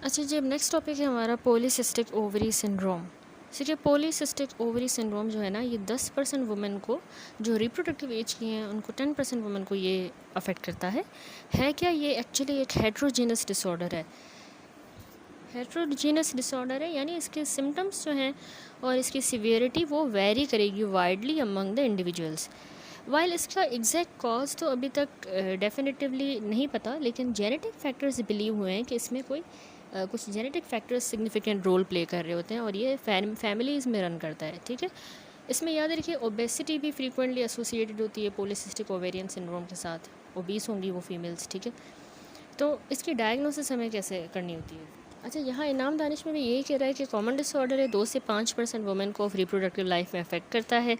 अच्छा जी, अब next topic है हमारा पॉलीसिस्टिक ओवरी सिंड्रोम। देखिए, पॉलीसिस्टिक ओवरी सिंड्रोम जो है ना, ये 10% वुमेन को जो रिप्रोडक्टिव एज की हैं उनको 10% वुमेन को ये अफेक्ट करता है क्या? ये एक्चुअली एक हेट्रोजीनस डिसऑर्डर है। हेट्रोजीनस डिसऑर्डर है यानी इसके सिम्टम्स जो हैं और इसकी सिवियरिटी वो वेरी करेगी widely among the individuals. While इसका एग्जैक्ट कॉज तो अभी तक डेफिनेटिवली नहीं पता, लेकिन जेनेटिक फैक्टर्स बिलीव हुए हैं कि इसमें कोई कुछ genetic factors significant role play कर रहे होते हैं और ये फैमिलीज़ में रन करता है। ठीक है, इसमें याद रखिए ओबेसिटी भी फ्रीक्वेंटली एसोसिएटेड होती है पॉलीसिस्टिक ओवेरियन सिंड्रोम के साथ। ओबीस होंगी वो फीमेल्स। ठीक है, तो इसकी डायग्नोसिस हमें कैसे करनी होती है? अच्छा, यहाँ इनाम दानिश में भी यही कह रहा है कि कॉमन डिसऑर्डर है, 2 से 5% वुमेन को रिप्रोडक्टिव लाइफ में अफेक्ट करता है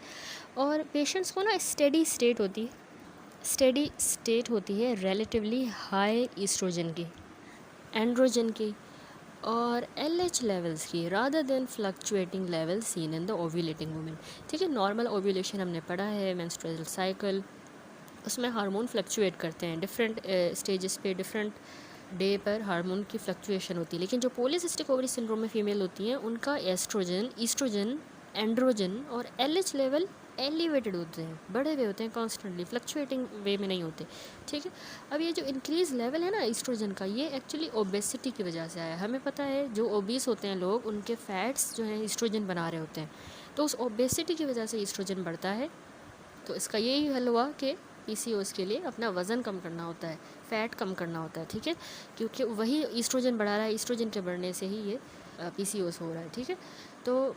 और पेशेंट्स को ना स्टेडी स्टेट होती है रिलेटिवली हाई ईस्ट्रोजन की, एंड्रोजन की और एलएच लेवल्स की, rather than fluctuating level seen in the ovulating women. ठीक है, नॉर्मल ओव्यूलेशन हमने पढ़ा है, मेंस्ट्रुअल साइकिल, उसमें हार्मोन फ्लक्चुएट करते हैं डिफरेंट स्टेजेस पे, डिफरेंट डे पर हार्मोन की फ्लक्चुएशन होती है। लेकिन जो पॉलीसिस्टिक ओवरी सिंड्रोम में फीमेल होती हैं उनका एस्ट्रोजन, ईस्ट्रोजन, एंड्रोजन और एलएच लेवल एलिवेटेड होते हैं, बढ़े हुए होते हैं, कॉन्स्टेंटली फ्लक्चुएटिंग वे में नहीं होते। ठीक है, अब ये जो इंक्रीज लेवल है ना ईस्ट्रोजन का, ये एक्चुअली ओबेसिटी की वजह से आया है। हमें पता है जो ओबीस होते हैं लोग, उनके फैट्स जो हैं ईस्ट्रोजन बना रहे होते हैं, तो उस ओबेसिटी की वजह से ईस्ट्रोजन बढ़ता है। तो इसका यही हल हुआ कि पीसीओएस के लिए अपना वज़न कम करना होता है, फ़ैट कम करना होता है। ठीक है, क्योंकि वही ईस्ट्रोजन बढ़ा रहा है, ईस्ट्रोजन के बढ़ने से ही ये पीसीओएस हो रहा है। ठीक है, तो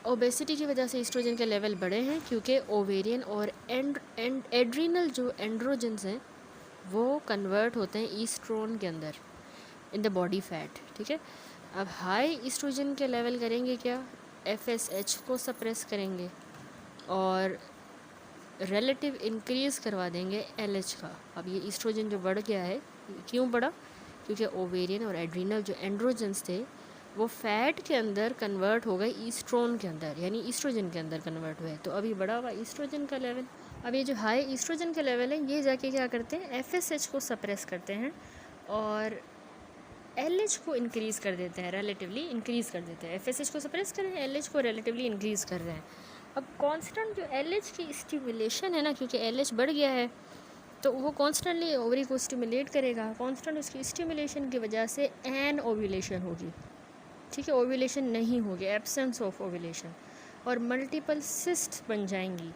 ओबेसिटी की वजह से ईस्ट्रोजन के लेवल बढ़े हैं क्योंकि ओवेरियन और एड्रीनल जो एंड्रोजन्स हैं वो कन्वर्ट होते हैं ईस्ट्रोन के अंदर इन द बॉडी फैट। ठीक है, अब हाई ईस्ट्रोजन के लेवल करेंगे क्या? एफएसएच को सप्रेस करेंगे और रिलेटिव इंक्रीज़ करवा देंगे एलएच का। अब ये ईस्ट्रोजन जो बढ़ गया है, क्यों बढ़ा? क्योंकि ओवेरियन और एड्रीनल जो एंड्रोजन्स थे वो फैट के अंदर कन्वर्ट हो गए ईस्ट्रोन के अंदर, यानी ईस्ट्रोजन के अंदर कन्वर्ट हुए। तो अभी बढ़ा हुआ ईस्ट्रोजन का लेवल। अब ये जो हाई ईस्ट्रोजन के लेवल है ये जाके क्या करते हैं? एफएसएच को सप्रेस करते हैं और एलएच को इंक्रीज़ कर देते हैं, रिलेटिवली इंक्रीज़ कर देते हैं। एफएसएच को सप्रेस कर रहे हैं, एलएच को रिलेटिवली इंक्रीज़ कर रहे हैं। अब कांस्टेंट जो एलएच की स्टिमुलेशन है ना, क्योंकि एलएच बढ़ गया है तो वो कॉन्स्टेंटली ओवरी को स्टिमुलेट करेगा। कॉन्स्टेंट उसकी स्टिमुलेशन की वजह से एन ओव्यूलेशन होगी। ठीक है, ओव्यूलेशन नहीं होगी, एब्सेंस ऑफ ओव्यूलेशन, और मल्टीपल सिस्ट बन जाएंगी।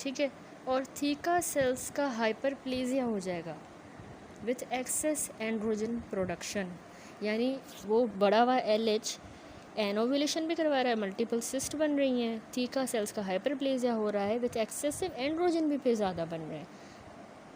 ठीक है, और थीका सेल्स का हाइपरप्लेजिया हो जाएगा विथ एक्सेस एंड्रोजन प्रोडक्शन, यानी वो बढ़ा हुआ एलएच एन ओव्यूलेशन भी करवा रहा है, मल्टीपल सिस्ट बन रही हैं, थीका सेल्स का हाइपरप्लेजिया हो रहा है, विथ एक्सेसिव एंड्रोजन भी फिर ज़्यादा बन रहे हैं।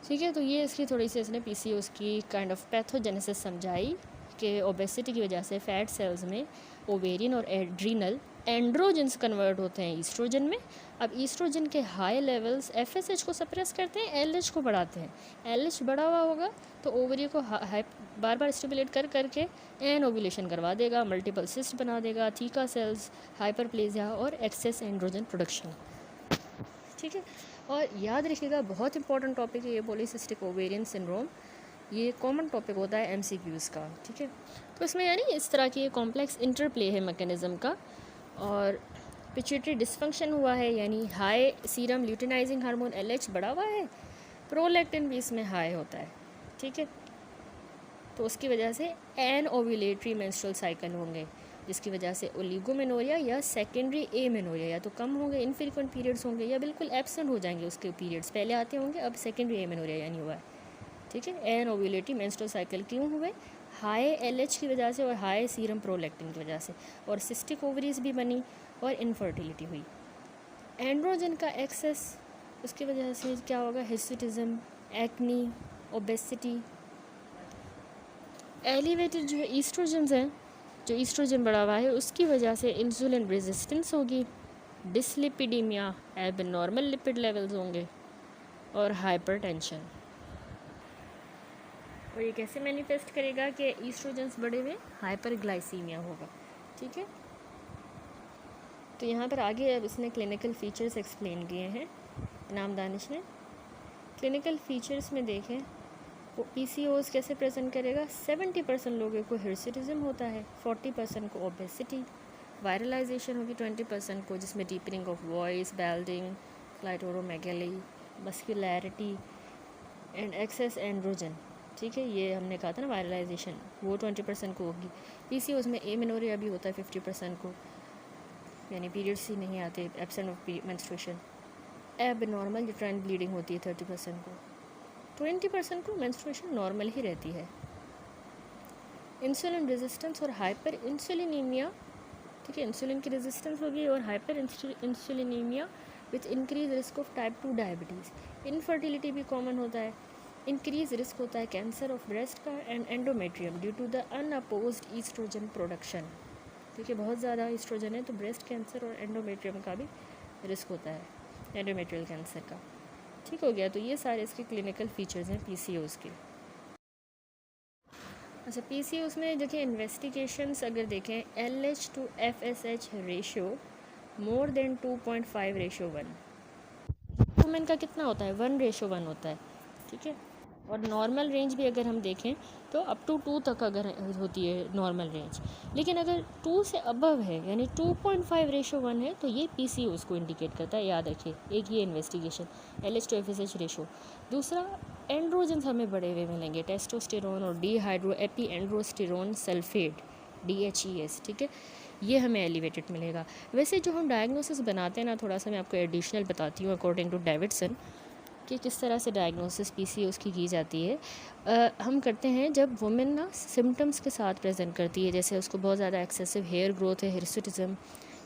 ठीक है, तो ये इसकी थोड़ी सी इसने पीसीओएस की काइंड ऑफ पैथोजेनेसिस समझाई कि ओबेसिटी की वजह से फैट सेल्स में ओवेरियन और एड्रीनल एंड्रोजन्स कन्वर्ट होते हैं ईस्ट्रोजन में। अब ईस्ट्रोजन के हाई लेवल्स एफएसएच को सप्रेस करते हैं, एलएच को बढ़ाते हैं। एलएच बढ़ा हुआ होगा तो ओवरी को बार बार स्टिमुलेट कर करके एन ओव्यूलेशन करवा देगा, मल्टीपल सिस्ट बना देगा, थीका सेल्स, हाइपरप्लेजिया और एक्सेस एंड्रोजन प्रोडक्शन। ठीक है, और याद रखिएगा बहुत इंपॉर्टेंट टॉपिक है ये पॉलीसिस्टिक ओवेरियन सिंड्रोम, ये कॉमन टॉपिक होता है एमसीक्यूज़ का। ठीक है, तो इसमें यानी इस तरह की कॉम्प्लेक्स इंटरप्ले है मैकेनिज़्म का, और पिट्यूटरी डिसफंक्शन हुआ है, यानी high serum luteinizing hormone LH बढ़ा हुआ है, प्रोलैक्टिन भी इसमें हाई होता है। ठीक है, तो उसकी वजह से एन ओव्यूलेटरी मेंस्ट्रुअल साइकिल होंगे, जिसकी वजह से ओलिगोमेनोरिया या सेकेंडरी एमेनोरिया या तो कम होंगे, इनफ्रीक्वेंट पीरियड्स होंगे, या बिल्कुल एब्सेंट हो जाएंगे उसके पीरियड्स, पहले आते होंगे अब सेकेंडरी एमेनोरिया यानी हुआ है। ठीक है, एन ओव्यूलेटरी मेंस्ट्रुअल साइकिल क्यों हुए? हाई एलएच की वजह से और हाई सीरम प्रोलैक्टिन की वजह से, और सिस्टिक ओवरीज भी बनी और इनफर्टिलिटी हुई। एंड्रोजन का एक्सेस, उसकी वजह से क्या होगा? Hirsutism, acne, obesity. एलिवेटेड जो ईस्ट्रोजन्स हैं, जो ईस्ट्रोजन बढ़ा हुआ है उसकी वजह से इंसुलिन रेजिस्टेंस होगी, डिसलिपिडीमिया, एबनॉर्मल लिपिड लेवल्स होंगे और हाइपरटेंशन। और ये कैसे मैनिफेस्ट करेगा कि ईस्ट्रोजन्स बढ़े हुए? हाइपरग्लाइसीमिया होगा। ठीक है, तो यहाँ पर आगे अब इसने क्लिनिकल फीचर्स एक्सप्लेन किए हैं इनाम दानिश ने। क्लिनिकल फीचर्स में देखें पीसीओएस कैसे प्रेजेंट करेगा? 70% लोगों को हिर्सुटिज्म होता है, 40% को ओबेसिटी, वायरलाइजेशन होगी 20% को, जिसमें deepening of voice, balding, clitoromegaly, muscularity and excess androgen. ठीक है, ये हमने कहा था ना वायरलाइजेशन, वो 20% को होगी। पीसीओएस में एमेनोरिया भी होता है 50% को, यानी पीरियड्स ही नहीं आते, एब्सेंट ऑफ मेंस्ट्रुएशन। एब नॉर्मल यूट्राइन ब्लीडिंग होती है 30% को, 20% को मेंस्ट्रुएशन नॉर्मल ही रहती है। इंसुलिन रेजिस्टेंस और हाइपर इंसुलिनीमिया, ठीक है, इंसुलिन की रेजिस्टेंस होगी और hyperinsulinemia with increase risk of type 2 diabetes. Infertility भी कॉमन होता है, इंक्रीज रिस्क होता है कैंसर ऑफ ब्रेस्ट का and endometrium due to the unopposed estrogen production. ठीक है, बहुत ज़्यादा ईस्ट्रोजन है तो ब्रेस्ट कैंसर और एंडोमेट्रियम का भी रिस्क होता है, एंडोमेट्रियल कैंसर का। ठीक हो गया, तो ये सारे इसके क्लिनिकल फीचर्स हैं पीसीओएस के। अच्छा, पीसीओएस में देखिए इन्वेस्टिगेशंस अगर देखें, LH to FSH ratio more than 2.5:1। Women का कितना होता है? 1:1 होता है। ठीक है, और नॉर्मल रेंज भी अगर हम देखें तो अप टू 2 तक अगर होती है नॉर्मल रेंज, लेकिन अगर 2 से अबव है यानी 2.5:1 है तो ये पीसीओएस को इंडिकेट करता है। याद रखिए, एक ये investigation LH to FSH ratio. दूसरा, एंड्रोजन्स हमें बड़े हुए मिलेंगे, टेस्टोस्टेरोन और dehydro AP androsterone sulphate DHES। ठीक है, ये हमें एलिवेटेड मिलेगा। वैसे जो हम डायग्नोसिस बनाते हैं ना, थोड़ा सा मैं आपको एडिशनल बताती हूँ अकॉर्डिंग टू डेविडसन कि किस तरह से डायग्नोसिस पीसीओएस की जाती है। हम करते हैं जब वुमेन ना सिम्टम्स के साथ प्रेजेंट करती है, जैसे उसको बहुत ज़्यादा एक्सेसिव हेयर ग्रोथ है, हिर्सुटिज्म,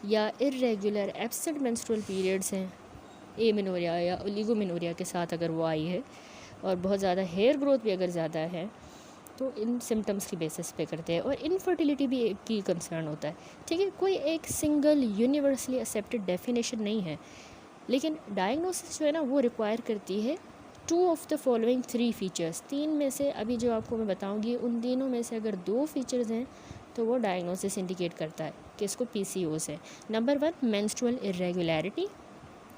या इरेगुलर एब्सेंट मेंस्ट्रुअल पीरियड्स हैं, एमेनोरिया या ओलिगोमेनोरिया के साथ अगर वो आई है, और बहुत ज़्यादा हेयर ग्रोथ भी अगर ज़्यादा है, तो इन सिम्टम्स की बेसिस पे करते हैं। और इनफर्टिलिटी भी एक की कंसर्न होता है। ठीक है, कोई एक सिंगल यूनिवर्सली एक्सेप्टेड डेफिनेशन नहीं है, लेकिन डायग्नोसिस जो है ना वो रिक्वायर करती है 2 ऑफ द फॉलोइंग 3 फीचर्स। 3 में से अभी जो आपको मैं बताऊंगी उन तीनों में से अगर 2 फीचर्स हैं तो वो डायग्नोसिस इंडिकेट करता है कि इसको पीसीओएस है। नंबर 1, मेंस्ट्रुअल इरेगुलरिटी,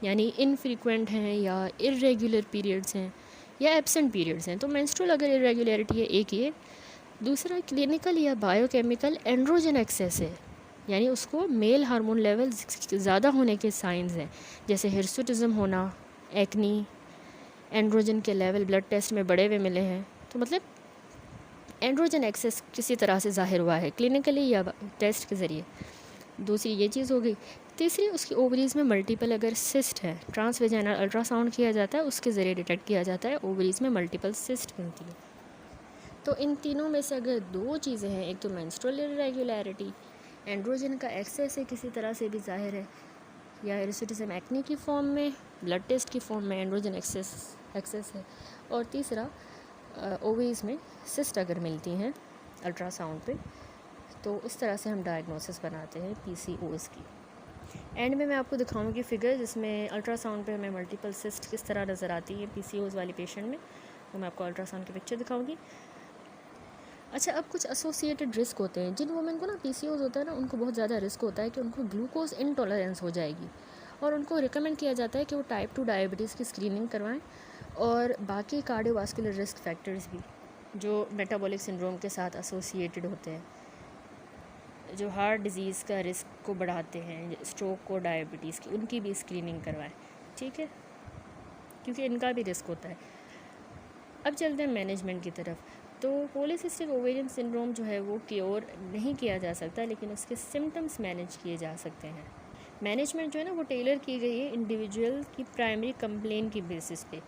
यानी इनफ्रीक्वेंट हैं या इरेगुलर पीरियड्स हैं या एब्सेंट पीरियड्स हैं। तो मेंस्ट्रुअल अगर इरेगुलरिटी है एक ये। दूसरा, क्लिनिकल या बायोकेमिकल एंड्रोजन एक्सेस है, यानी उसको मेल हार्मोन लेवल ज़्यादा होने के साइंस हैं, जैसे हिर्सुटिज्म होना, एक्नी, एंड्रोजन के लेवल ब्लड टेस्ट में बड़े हुए मिले हैं, तो मतलब एंड्रोजन एक्सेस किसी तरह से ज़ाहिर हुआ है क्लिनिकली या टेस्ट के ज़रिए। दूसरी ये चीज़ हो गई। तीसरी, उसकी ओवरीज़ में मल्टीपल अगर सिस्ट है, ट्रांसवेजाइनल अल्ट्रासाउंड किया जाता है, उसके ज़रिए डिटेक्ट किया जाता है ओवरीज़ में मल्टीपल सिस्ट बनती है। तो इन तीनों में से अगर 2 चीज़ें हैं, एक तो मेंस्ट्रुअल इरेगुलरिटी, एंड्रोजन का एक्सेस है किसी तरह से भी ज़ाहिर है, या हिर्सुटिज्म एक्ने की फॉर्म में, ब्लड टेस्ट की फॉर्म में एंड्रोजन एक्सेस है, और तीसरा ओवरीज़ में सिस्ट अगर मिलती हैं अल्ट्रासाउंड पे, तो इस तरह से हम डायग्नोसिस बनाते हैं पीसीओएस की। एंड में मैं आपको दिखाऊंगी फिगर जिसमें अल्ट्रासाउंड पे हमें मल्टीपल सिस्ट किस तरह नज़र आती है पीसीओएस वाले पेशेंट में, तो मैं आपको अल्ट्रासाउंड की पिक्चर दिखाऊंगी। अच्छा, अब कुछ एसोसिएटेड रिस्क होते हैं। जिन वुमेन को ना पीसीओएस होता है ना, उनको बहुत ज़्यादा रिस्क होता है कि उनको ग्लूकोज इनटॉलरेंस हो जाएगी, और उनको रिकमेंड किया जाता है कि वो टाइप 2 डायबिटीज़ की स्क्रीनिंग करवाएं, और बाकी कार्डियोवास्कुलर रिस्क फैक्टर्स भी जो मेटाबॉलिक सिंड्रोम के साथ एसोसिएटेड होते हैं, जो हार्ट डिजीज़ का रिस्क को बढ़ाते हैं, स्ट्रोक को, डायबिटीज़ की, उनकी भी स्क्रीनिंग करवाएं। ठीक है, क्योंकि इनका भी रिस्क होता है। अब चलते हैं मैनेजमेंट की तरफ। तो पॉलीसिस्टिक ओवेरियन सिंड्रोम जो है वो क्योर नहीं किया जा सकता, लेकिन उसके सिम्टम्स मैनेज किए जा सकते हैं। मैनेजमेंट जो है ना वो टेलर की गई है इंडिविजुअल की प्राइमरी कंप्लेन की बेसिस पे।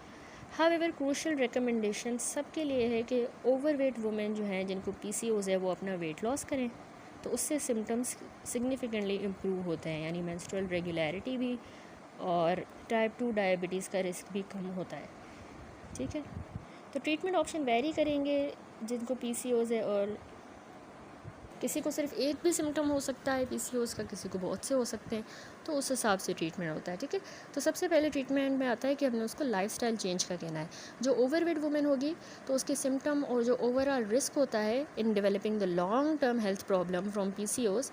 हाउएवर क्रूशियल रिकमेंडेशन सबके लिए है कि ओवरवेट वुमेन जो हैं जिनको पीसीओएस है वो अपना वेट लॉस करें, तो उससे सिम्टम्स सिग्निफिकेंटली इम्प्रूव होते हैं, यानी मेंस्ट्रुअल रेगुलरिटी भी और टाइप 2 डायबिटीज़ का रिस्क भी कम होता है। ठीक है, तो ट्रीटमेंट ऑप्शन वेरी करेंगे जिनको पीसीओएस है, और किसी को सिर्फ एक भी सिम्टम हो सकता है पीसीओएस का, किसी को बहुत से हो सकते हैं, तो उस हिसाब से ट्रीटमेंट होता है। ठीक है, तो सबसे पहले ट्रीटमेंट में आता है कि हमने उसको लाइफस्टाइल चेंज का कहना है। जो ओवरवेट वुमेन होगी तो उसके सिम्टम और जो ओवरऑल रिस्क होता है in developing the long term health problem from PCOS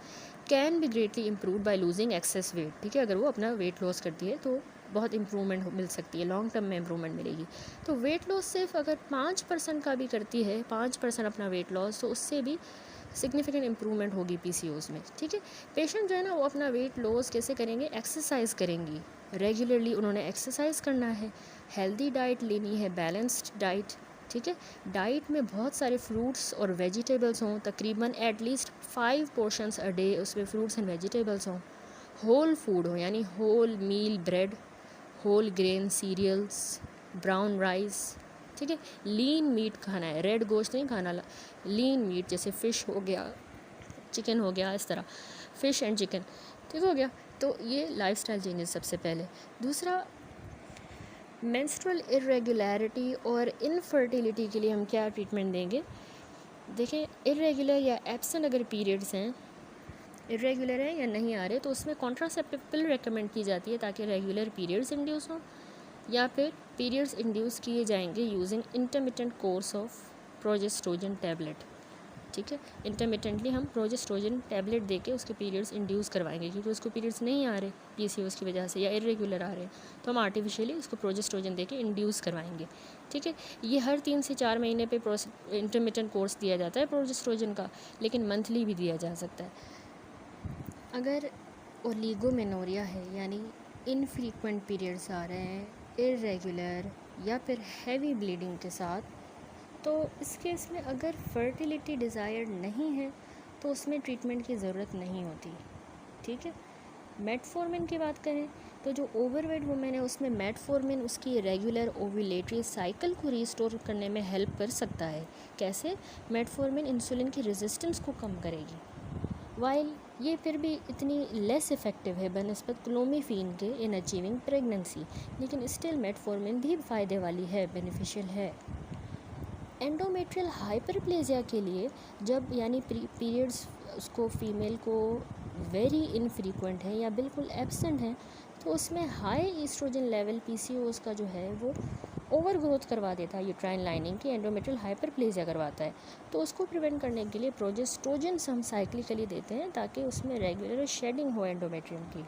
can be greatly improve by losing access wait. ठीक है, अगर वो अपना वेट लॉस करती है तो बहुत इम्प्रूवमेंट मिल सकती है, लॉन्ग टर्म में इम्प्रूवमेंट मिलेगी। तो वेट लॉस सिर्फ अगर 5% का भी करती है, 5% अपना वेट लॉस, तो उससे भी सिग्निफिकेंट इम्प्रूवमेंट होगी पीसीओएस में। ठीक है, पेशेंट जो है ना वो अपना वेट लॉस कैसे करेंगे, एक्सरसाइज करेंगी, रेगुलरली उन्होंने एक्सरसाइज करना है, हेल्दी डाइट लेनी है, बैलेंस्ड डाइट। ठीक है, डाइट में बहुत सारे फ्रूट्स और वेजिटेबल्स हों, तकरीबन एटलीस्ट 5 पोर्शंस अ डे उसमें फ्रूट्स एंड वेजिटेबल्स हों, होल फूड हो यानी whole meal bread, whole grain cereals, brown rice. ठीक है, लीन मीट खाना है, रेड गोश्त नहीं खाना, लीन मीट जैसे फ़िश हो गया, चिकन हो गया, इस तरह फ़िश एंड चिकन। ठीक हो गया, तो ये लाइफस्टाइल चेंजेस सबसे पहले। दूसरा, मेंस्ट्रुअल इरेगुलरिटी और इनफर्टिलिटी के लिए हम क्या ट्रीटमेंट देंगे। देखें, इरेगुलर या एब्सेंट अगर पीरियड्स हैं, इरेगुलर है या नहीं आ रहे, तो उसमें कॉन्ट्रासेप्टिव पिल रेकमेंड की जाती है ताकि रेगुलर पीरियड्स इंड्यूस हों, या फिर पीरियड्स इंड्यूस किए जाएंगे using intermittent course of progesterone tablet. ठीक है, इंटरमिटेंटली हम प्रोजेस्ट्रोजन टैबलेट देके उसके पीरियड्स इंड्यूस करवाएंगे, क्योंकि उसको पीरियड्स नहीं आ रहे पीसीओएस की वजह से या इरेगुलर आ रहे हैं, तो हम आर्टिफिशियली उसको प्रोजेस्ट्रोजन देके इंड्यूस करवाएंगे। ठीक है, ये हर 3 से 4 महीने पे इंटरमिटेंट कोर्स दिया जाता है प्रोजेस्ट्रोजन का, लेकिन मंथली भी दिया जा सकता है। अगर ओलिगोमेनोरिया है यानी इनफ्रीक्वेंट पीरियड्स आ रहे हैं, इरेगुलर या फिर हैवी ब्लीडिंग के साथ, तो इस केस में अगर फर्टिलिटी डिज़ायर नहीं है तो उसमें ट्रीटमेंट की ज़रूरत नहीं होती। ठीक है, मेटफॉर्मिन की बात करें तो जो ओवरवेट वुमेन है उसमें मेटफॉर्मिन उसकी रेगुलर ओव्यूलेटरी साइकिल को रिस्टोर करने में हेल्प कर सकता है। कैसे? मेटफॉर्मिन इंसुलिन की रेजिस्टेंस को कम करेगी, वाइल ये फिर भी इतनी लेस इफ़ेक्टिव है बनस्बत क्लोमिफीन के इन अचीविंग प्रेगनेंसी, लेकिन स्टिल मेटफॉर्मिन भी फ़ायदे वाली है, बेनिफिशियल है। एंडोमेट्रियल हाइपरप्लेजिया के लिए जब यानी पीरियड्स उसको फीमेल को वेरी इनफ्रीक्वेंट है या बिल्कुल एब्सेंट है, तो उसमें हाई ईस्ट्रोजन लेवल पीसीओएस का जो है वो ओवर ग्रोथ करवा देता है, यूट्राइन लाइनिंग की एंडोमेट्रियल हाइपरप्लेजिया करवाता है। तो उसको प्रिवेंट करने के लिए प्रोजेस्ट्रोजन हम साइक्लिकली देते हैं ताकि उसमें रेगुलर शेडिंग हो एंडोमेट्रियम की,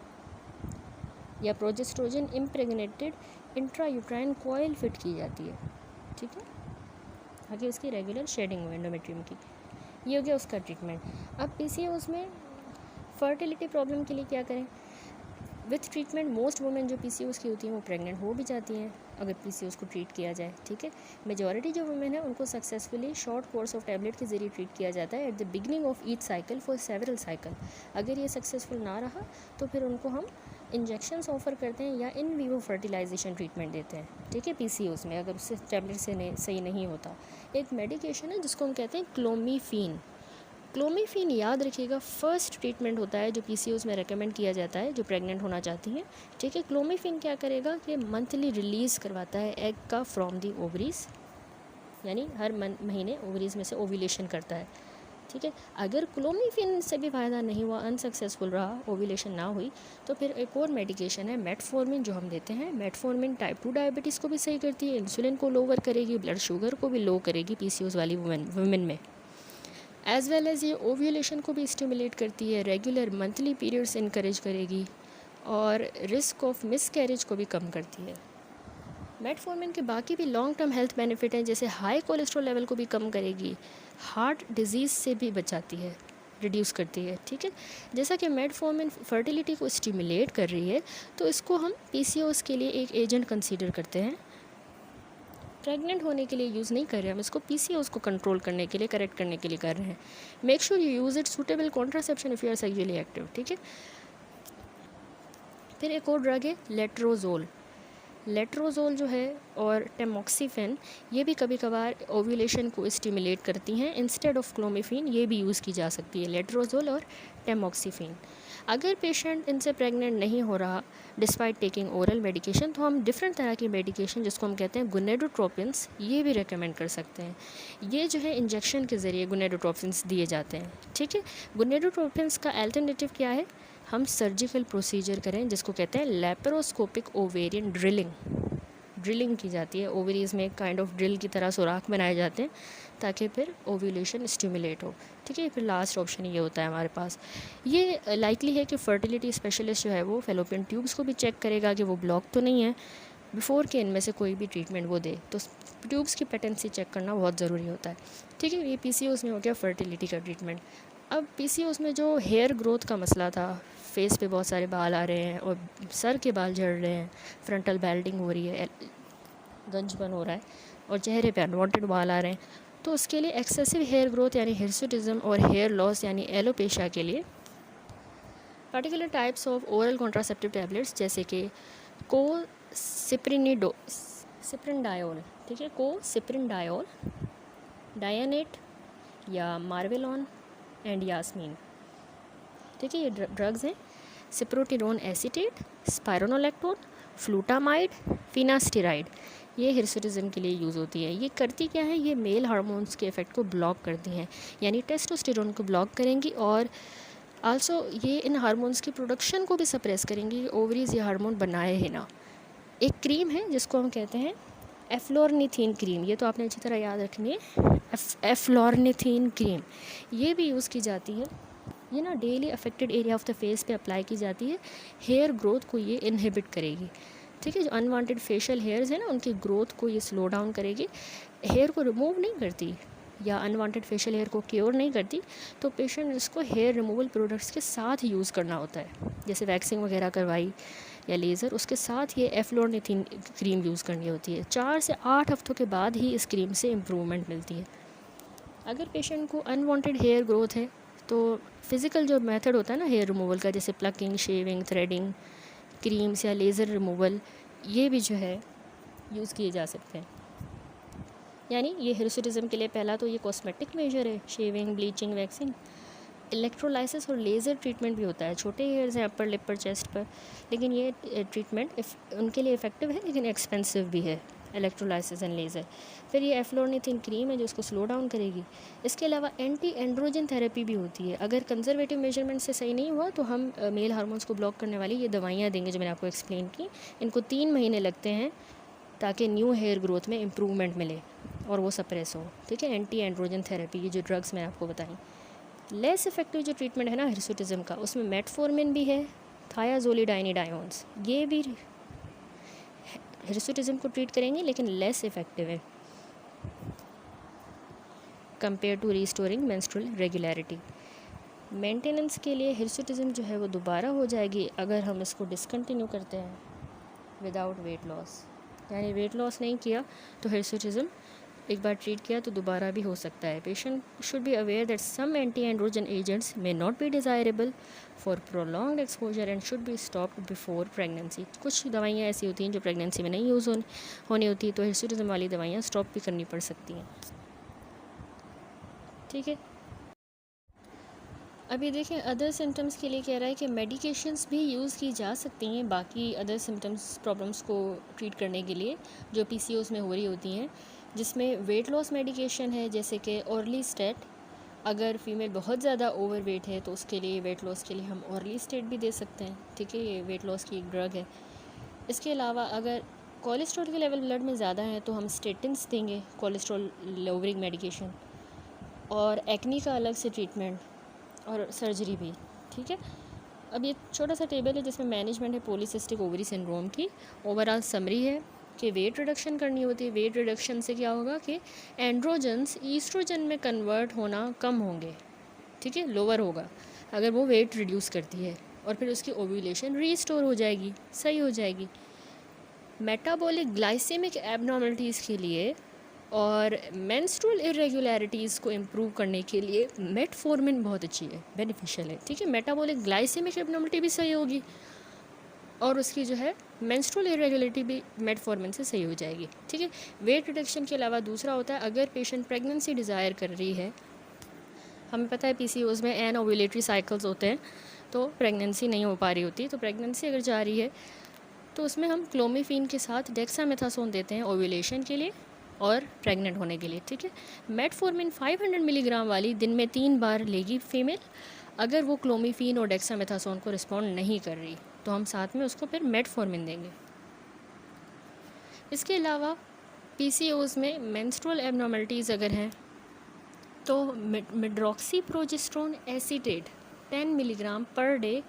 या progesterone impregnated intra uterine coil fit की जाती है। ठीक है, ताकि उसकी रेगुलर शेडिंग हो एंडोमेट्रियम की। ये हो गया उसका ट्रीटमेंट। अब पीसीओएस में फर्टिलिटी प्रॉब्लम के लिए क्या करें? विथ ट्रीटमेंट मोस्ट वुमेन जो पीसीओएस की होती हैं वो प्रेग्नेंट हो भी जाती हैं अगर पीसीओएस को ट्रीट किया जाए। ठीक है, मेजॉरिटी जो वुमेन है उनको successfully short course of tablet के ज़रिए ट्रीट किया जाता है at the beginning of each cycle for several cycle. अगर ये सक्सेसफुल ना रहा तो फिर उनको हम इंजेक्शंस ऑफ़र करते हैं या इन वीवो फर्टिलाइजेशन ट्रीटमेंट देते हैं। ठीक है, पीसीओएस में अगर उससे टैबलेट से सही नहीं होता। एक मेडिकेशन है जिसको हम कहते हैं क्लोमीफीन। क्लोमीफीन याद रखिएगा फर्स्ट ट्रीटमेंट होता है जो पीसीओएस में रेकमेंड किया जाता है जो प्रेग्नेंट होना चाहती हैं। ठीक है, क्लोमीफीन क्या करेगा कि मंथली रिलीज़ करवाता है एग का फ्रॉम दी ओवरीज, यानी हर महीने ओवरीज में से ओव्यूलेशन करता है। ठीक है, अगर क्लोमीफिन से भी फ़ायदा नहीं हुआ, अनसक्सेसफुल रहा, ओव्यूलेशन ना हुई, तो फिर एक और मेडिकेशन है मेटफॉर्मिन जो हम देते हैं। मेटफॉर्मिन टाइप 2 डायबिटीज़ को भी सही करती है, इंसुलिन को लोअर करेगी, ब्लड शुगर को भी लो करेगी पीसीओएस वाली वुमेन में, एज़ वेल एज़ ये ओव्यूलेशन को भी स्टिमुलेट करती है, रेगुलर मंथली पीरियड्स इनकरेज करेगी और रिस्क ऑफ मिसकैरेज को भी कम करती है। मेटफॉर्मिन के बाकी भी लॉन्ग टर्म हेल्थ बेनिफिट हैं, जैसे हाई कोलेस्ट्रॉल लेवल को भी कम करेगी, हार्ट डिजीज़ से भी बचाती है, रिड्यूस करती है। ठीक है, जैसा कि मेटफॉर्मिन फर्टिलिटी को स्टिमुलेट कर रही है तो इसको हम पीसीओएस के लिए एक एजेंट कंसीडर करते हैं। प्रेग्नेंट होने के लिए यूज़ नहीं कर रहे हैं हम इसको, पीसीओएस को कंट्रोल करने के लिए, करेक्ट करने के लिए कर रहे हैं। Make sure you use it suitable contraception if you are sexually active. ठीक है, फिर एक और ड्रग है लेट्रोजोल। लेट्रोजोल जो है और टेमोक्सिफेन, ये भी कभी कभार ओव्यूलेशन को स्टिमुलेट करती हैं इंस्टेड ऑफ क्लोमिफिन, ये भी यूज़ की जा सकती है, लेट्रोजोल और टेमोक्सिफिन। अगर पेशेंट इनसे प्रेग्नेंट नहीं हो रहा डिस्पाइट टेकिंग ओरल मेडिकेशन, तो हम डिफरेंट तरह की मेडिकेशन जिसको हम कहते हैं गुनेडोट्रोपिन्स, ये भी रेकमेंड कर सकते हैं। ये जो है इंजेक्शन के ज़रिए गुनेडोट्रोपिन्स दिए जाते हैं। ठीक है, गुनेडोट्रोपिन्स का अल्टरनेटिव क्या है? हम सर्जिकल प्रोसीजर करें जिसको कहते हैं लैप्रोस्कोपिक ओवेरियन ड्रिलिंग। ड्रिलिंग की जाती है, ओवरीज़ में काइंड ऑफ ड्रिल की तरह सुराख बनाए जाते हैं ताकि फिर ओव्यूलेशन स्टिमुलेट हो। ठीक है, फिर लास्ट ऑप्शन ये होता है हमारे पास। ये लाइकली है कि फर्टिलिटी स्पेशलिस्ट जो है वो फेलोपियन ट्यूब्स को भी चेक करेगा कि वो ब्लॉक तो नहीं है बिफोर के इनमें से कोई भी ट्रीटमेंट वो दे। तो ट्यूब्स की पेटेंसी चेक करना बहुत ज़रूरी होता है। ठीक है, ये PCOS में हो गया फर्टिलिटी का ट्रीटमेंट। अब PCOS में जो हेयर ग्रोथ का मसला था, फेस पे बहुत सारे बाल आ रहे हैं और सर के बाल झड़ रहे हैं, फ्रंटल बैल्डिंग हो रही है, गंजपन हो रहा है और चेहरे पे अनवांटेड बाल आ रहे हैं, तो उसके लिए एक्सेसिव हेयर ग्रोथ यानी हिर्सुटिज्म और हेयर लॉस यानी एलोपेशिया के लिए particular types of oral contraceptive tablets जैसे कि सिप्रिनडायोल, ठीक है, सिप्रिनडायोल, डायनेट या मार्वेलॉन एंड यास्मीन, ठीक है, ये ड्रग्स हैं। सिप्रोटिनोन एसीटेट, स्पाइरोनोलैक्टोन, फ्लूटामाइड, फिनास्टेराइड, ये हिर्सुटिज्म के लिए यूज़ होती है। ये करती क्या है, ये मेल हार्मोन्स के इफ़ेक्ट को ब्लॉक करती हैं, यानी टेस्टोस्टेरोन को ब्लॉक करेंगी और आल्सो ये इन हार्मोन्स की प्रोडक्शन को भी सप्रेस करेंगी, ओवरीज ये हार्मोन बनाए ही ना। एक क्रीम है जिसको हम कहते हैं एफ्लोरनिथीन क्रीम, ये तो आपने अच्छी तरह याद रखनी है, एफ्लोरनिथीन क्रीम, ये भी यूज़ की जाती है। ये ना daily affected area of the face पे अप्लाई की जाती है, हेयर ग्रोथ को ये इनहिबिट करेगी। ठीक है, जो अनवांटेड फेशियल हेयर्स हैं ना उनकी ग्रोथ को ये स्लो डाउन करेगी, हेयर को रिमूव नहीं करती या अनवांटेड फेशियल हेयर को क्योर नहीं करती, तो पेशेंट इसको हेयर रिमूवल प्रोडक्ट्स के साथ यूज़ करना होता है, जैसे वैक्सिंग वगैरह करवाई या लेज़र, उसके साथ ये एफ्लोरनिथीन क्रीम यूज़ करनी होती है। 4 से 8 हफ्तों के बाद ही इस क्रीम से इम्प्रूवमेंट मिलती है। अगर पेशेंट को अनवांटेड हेयर ग्रोथ है तो फिज़िकल जो मेथड होता है ना हेयर रिमूवल का, जैसे प्लकिंग, शेविंग, थ्रेडिंग, क्रीम्स या लेज़र रिमूवल, ये भी जो है यूज़ किए जा सकते हैं। यानी ये हिर्सुटिज्म के लिए पहला तो ये कॉस्मेटिक मेजर है, शेविंग, ब्लीचिंग, वैक्सिंग, इलेक्ट्रोलाइसिस और लेज़र ट्रीटमेंट भी होता है। छोटे हेयर्स हैं अपर लिप पर, चेस्ट पर, लेकिन ये ट्रीटमेंट उनके लिए इफ़ेक्टिव है लेकिन एक्सपेंसिव भी है, इलेक्ट्रोलाइसिस एंड लेज़र। फिर ये एफ्लोरनिथीन क्रीम है जो उसको स्लो डाउन करेगी। इसके अलावा एंटी एंड्रोजन थेरेपी भी होती है। अगर कंजर्वेटिव मेजरमेंट से सही नहीं हुआ तो हम मेल हार्मोन्स को ब्लॉक करने वाली ये दवाइयाँ देंगे जो मैंने आपको एक्सप्लेन की। इनको 3 महीने लगते हैं ताकि न्यू हेयर ग्रोथ में इम्प्रूवमेंट मिले और वो सप्रेस हो। ठीक है, एंटी एंड्रोजन थेरेपी, ये जो ड्रग्स मैंने आपको बताई। लेस इफेक्टिव जो ट्रीटमेंट है ना हिर्सुटिज्म का, उसमें मेटफॉर्मिन भी है, थायाजोलिडाइनिडायोन्स, ये भी हिर्सुटिज्म को ट्रीट करेंगे लेकिन लेस इफेक्टिव है compare to restoring menstrual regularity. Maintenance के लिए हिर्सुटिज्म जो है वो दोबारा हो जाएगी अगर हम इसको डिसकंटिन्यू करते हैं विदाउट वेट लॉस, यानी वेट लॉस नहीं किया तो हिर्सुटिज्म एक बार ट्रीट किया तो दोबारा भी हो सकता है। Patient should be aware that some anti androgen agents may not be desirable for prolonged exposure and should be stopped before pregnancy. कुछ दवाइयाँ ऐसी होती हैं जो प्रेगनेंसी में नहीं यूज़ होनी होती, तो हिर्सुटिज्म वाली दवाइयाँ स्टॉप भी करनी पड़ सकती हैं। ठीक है, अभी देखें अदर सिम्टम्स के लिए कह रहा है कि मेडिकेशंस भी यूज़ की जा सकती हैं बाकी अदर सिम्टम्स प्रॉब्लम्स को ट्रीट करने के लिए जो PCOS में हो रही होती हैं, जिसमें वेट लॉस मेडिकेशन है जैसे कि ऑर्लिस्टेट। अगर फीमेल बहुत ज़्यादा ओवर वेट है तो उसके लिए वेट लॉस के लिए हम ऑर्लिस्टेट भी दे सकते हैं। ठीक है, ये वेट लॉस की एक ड्रग है। इसके अलावा अगर कोलेस्ट्रॉल के लेवल ब्लड में ज़्यादा है तो हम स्टेटिन्स देंगे, कोलेस्ट्रॉल लोवरिंग मेडिकेशन, और एक्नी का अलग से ट्रीटमेंट और सर्जरी भी। ठीक है, अब ये छोटा सा टेबल है जिसमें मैनेजमेंट है पॉलीसिस्टिक ओवरी सिंड्रोम की। ओवरऑल समरी है कि वेट रिडक्शन करनी होती है। वेट रिडक्शन से क्या होगा कि एंड्रोजन्स ईस्ट्रोजन में कन्वर्ट होना कम होंगे। ठीक है, लोअर होगा अगर वो वेट रिड्यूस करती है, और फिर उसकी ओव्यूलेशन रीस्टोर हो जाएगी, सही हो जाएगी। मेटाबॉलिक ग्लाइसेमिक एबनॉर्मलिटीज़ के लिए और मेंस्ट्रुअल इरेगुलरिटीज़ को इम्प्रूव करने के लिए मेटफॉर्मिन बहुत अच्छी है, बेनिफिशियल है। ठीक है, मेटाबॉलिक ग्लाइसेमिक एबनॉर्मलिटी भी सही होगी और उसकी जो है मेंस्ट्रुअल इरेगुलरिटी भी मेटफॉर्मिन से सही हो जाएगी। ठीक है, वेट रिडक्शन के अलावा दूसरा होता है अगर पेशेंट प्रेगनेंसी डिज़ायर कर रही है। हमें पता है PCOS में एन ओव्यूलेटरी साइकिल्स होते हैं तो प्रेगनेंसी नहीं हो पा रही होती, तो प्रेगनेंसी अगर जा रही है तो उसमें हम क्लोमिफीन के साथ डेक्सामेथासोन देते हैं ओव्यूलेशन के लिए और प्रेग्नेंट होने के लिए। ठीक है, मेटफॉर्मिन 500 मिलीग्राम वाली दिन में 3 बार लेगी फीमेल। अगर वो क्लोमिफीन और डेक्सामेथासोन को रिस्पॉन्ड नहीं कर रही तो हम साथ में उसको फिर मेटफॉर्मिन देंगे। इसके अलावा पीसीओज़ में मेंस्ट्रुअल एबनॉर्मलिटीज़ अगर हैं तो medroxyprogesterone acetate 10 milligram per day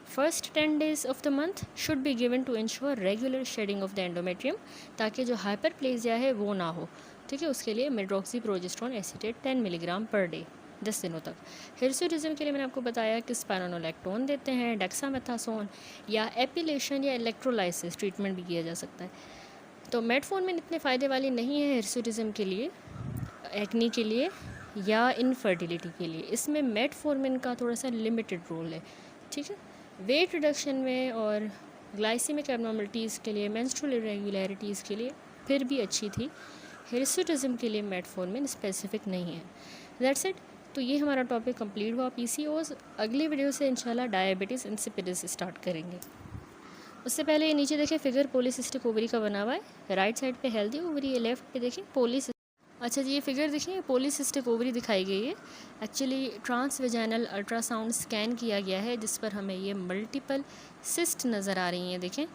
first 10 days of the month should be given to ensure regular shedding of the endometrium, ताकि जो हाइपरप्लेजिया है वो ना हो। ठीक है, उसके लिए मिड्रॉक्सीप्रोजेस्टेरोन एसीटेट 10 मिलीग्राम पर डे 10 दिनों तक। हिर्सुटिज्म के लिए मैंने आपको बताया कि स्पाइरोनोलैक्टोन देते हैं, डेक्सामेथासोन या एपिलेशन या इलेक्ट्रोलाइसिस ट्रीटमेंट भी किया जा सकता है। तो मेटफॉर्मिन इतने फ़ायदे वाली नहीं है हिर्सुटिज्म के लिए, एक्नी के लिए या इनफर्टिलिटी के लिए। इसमें मेटफॉर्मिन का थोड़ा सा लिमिटेड रोल है। ठीक है, वेट रिडक्शन में और ग्लाइसेमिक एबनॉर्मलिटीज़ के लिए, मेंस्ट्रुअल इरेगुलरिटीज़ के लिए फिर भी अच्छी थी। हिर्सुटिज्म के लिए मेटफॉर्मिन स्पेसिफिक नहीं है। That's it. तो ये हमारा टॉपिक कंप्लीट हुआ पीसीओज़। अगली वीडियो से इंशाल्लाह डायबिटीज़ इंसिपिडिस स्टार्ट करेंगे। उससे पहले ये नीचे देखें फिगर पॉलीसिस्टिक ओवरी का बना हुआ है। राइट साइड पे हेल्दी ओवरी है, लेफ्ट पे देखें अच्छा जी, ये फिगर देखिए, पॉलीसिस्टिक ओवरी दिखाई गई है। एक्चुअली ट्रांसवेजाइनल अल्ट्रासाउंड स्कैन किया गया है जिस पर हमें ये मल्टीपल सिस्ट नज़र आ रही हैं। देखें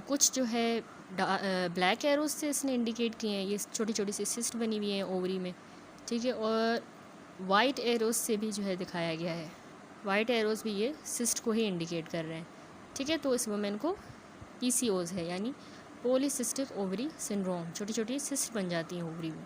कुछ जो है ब्लैक एरोज से इसने इंडिकेट किए हैं, ये छोटी छोटी सी सिस्ट बनी हुई हैं ओवरी में। ठीक है, और वाइट एरोज से भी जो है दिखाया गया है। वाइट एरोज भी ये सिस्ट को ही इंडिकेट कर रहे हैं। ठीक है, तो इस वुमेन को पीसीओज़ है, यानी पॉलीसिस्टिक ओवरी सिंड्रोम। छोटी छोटी सिस्ट बन जाती हैं ओवरी में।